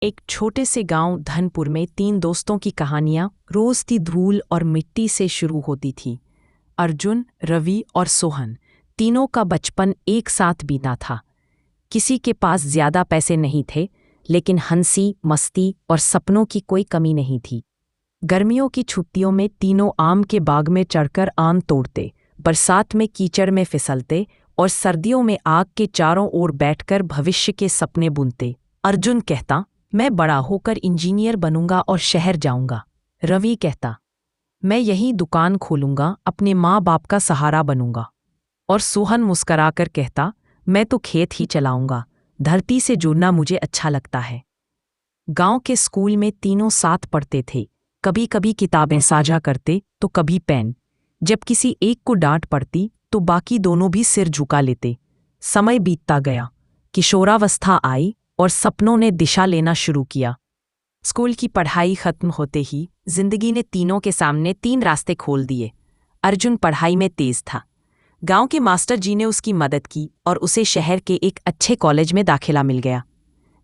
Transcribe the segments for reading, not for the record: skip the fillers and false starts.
एक छोटे से गांव धनपुर में तीन दोस्तों की कहानियां रोज की धूल और मिट्टी से शुरू होती थी। अर्जुन, रवि और सोहन, तीनों का बचपन एक साथ बीता था। किसी के पास ज्यादा पैसे नहीं थे, लेकिन हंसी, मस्ती और सपनों की कोई कमी नहीं थी। गर्मियों की छुट्टियों में तीनों आम के बाग में चढ़कर आम तोड़ते, बरसात में कीचड़ में फिसलते और सर्दियों में आग के चारों ओर बैठकर भविष्य के सपने बुनते। अर्जुन कहता, मैं बड़ा होकर इंजीनियर बनूंगा और शहर जाऊंगा। रवि कहता, मैं यहीं दुकान खोलूंगा, अपने माँ बाप का सहारा बनूंगा। और सोहन मुस्कराकर कहता, मैं तो खेत ही चलाऊंगा, धरती से जुड़ना मुझे अच्छा लगता है। गांव के स्कूल में तीनों साथ पढ़ते थे, कभी कभी किताबें साझा करते तो कभी पेन। जब किसी एक को डांट पड़ती तो बाकी दोनों भी सिर झुका लेते। समय बीतता गया, किशोरावस्था आई और सपनों ने दिशा लेना शुरू किया। स्कूल की पढ़ाई खत्म होते ही जिंदगी ने तीनों के सामने तीन रास्ते खोल दिए। अर्जुन पढ़ाई में तेज था। गांव के मास्टर जी ने उसकी मदद की और उसे शहर के एक अच्छे कॉलेज में दाखिला मिल गया।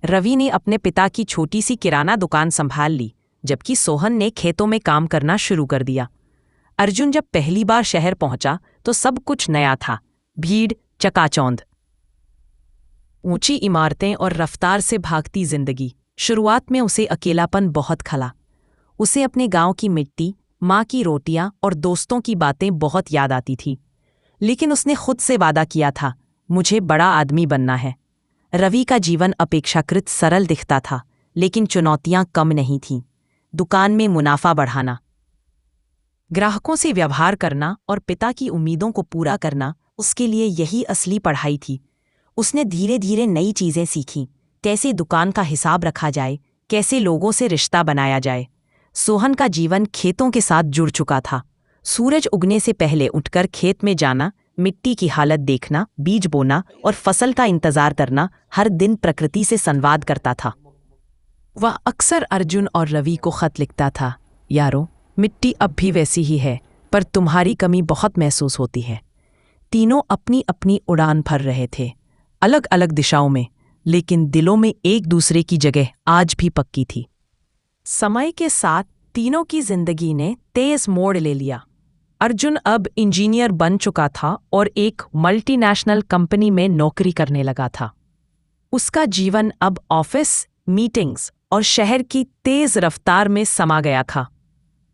रवि ने अपने पिता की छोटी सी किराना दुकान संभाल ली, जबकि सोहन ने खेतों में काम करना शुरू कर दिया। अर्जुन जब पहली बार शहर पहुंचा तो सब कुछ नया था। भीड़, चकाचौंध, ऊंची इमारतें और रफ्तार से भागती जिंदगी। शुरुआत में उसे अकेलापन बहुत खला। उसे अपने गांव की मिट्टी, माँ की रोटियां और दोस्तों की बातें बहुत याद आती थी। लेकिन उसने खुद से वादा किया था, मुझे बड़ा आदमी बनना है। रवि का जीवन अपेक्षाकृत सरल दिखता था, लेकिन चुनौतियां कम नहीं थीं। दुकान में मुनाफा बढ़ाना, ग्राहकों से व्यवहार करना और पिता की उम्मीदों को पूरा करना उसके लिए यही असली पढ़ाई थी। उसने धीरे धीरे नई चीजें सीखीं, कैसे दुकान का हिसाब रखा जाए, कैसे लोगों से रिश्ता बनाया जाए। सोहन का जीवन खेतों के साथ जुड़ चुका था। सूरज उगने से पहले उठकर खेत में जाना, मिट्टी की हालत देखना, बीज बोना और फसल का इंतजार करना, हर दिन प्रकृति से संवाद करता था। वह अक्सर अर्जुन और रवि को खत लिखता था, यारो, मिट्टी अब भी वैसी ही है, पर तुम्हारी कमी बहुत महसूस होती है। तीनों अपनी अपनी उड़ान भर रहे थे, अलग अलग दिशाओं में, लेकिन दिलों में एक दूसरे की जगह आज भी पक्की थी। समय के साथ तीनों की जिंदगी ने तेज मोड़ ले लिया। अर्जुन अब इंजीनियर बन चुका था और एक मल्टीनेशनल कंपनी में नौकरी करने लगा था। उसका जीवन अब ऑफिस, मीटिंग्स और शहर की तेज रफ्तार में समा गया था।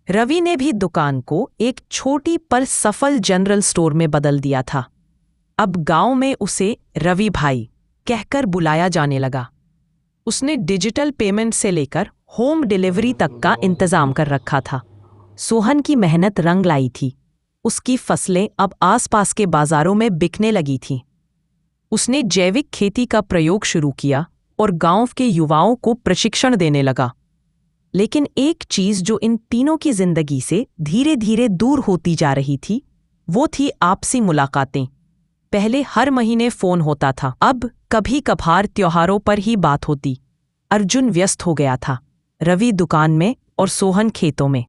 रवि ने भी दुकान को एक छोटी पर सफल जनरल स्टोर में बदल दिया था। अब गांव में उसे रवि भाई कहकर बुलाया जाने लगा। उसने डिजिटल पेमेंट से लेकर होम डिलीवरी तक का इंतजाम कर रखा था। सोहन की मेहनत रंग लाई थी। उसकी फसलें अब आसपास के बाजारों में बिकने लगी थीं। उसने जैविक खेती का प्रयोग शुरू किया और गांव के युवाओं को प्रशिक्षण देने लगा। लेकिन एक चीज जो इन तीनों की जिंदगी से धीरे धीरे दूर होती जा रही थी, वो थी आपसी मुलाकातें। पहले हर महीने फोन होता था, अब कभी कभार त्योहारों पर ही बात होती। अर्जुन व्यस्त हो गया था, रवि दुकान में और सोहन खेतों में।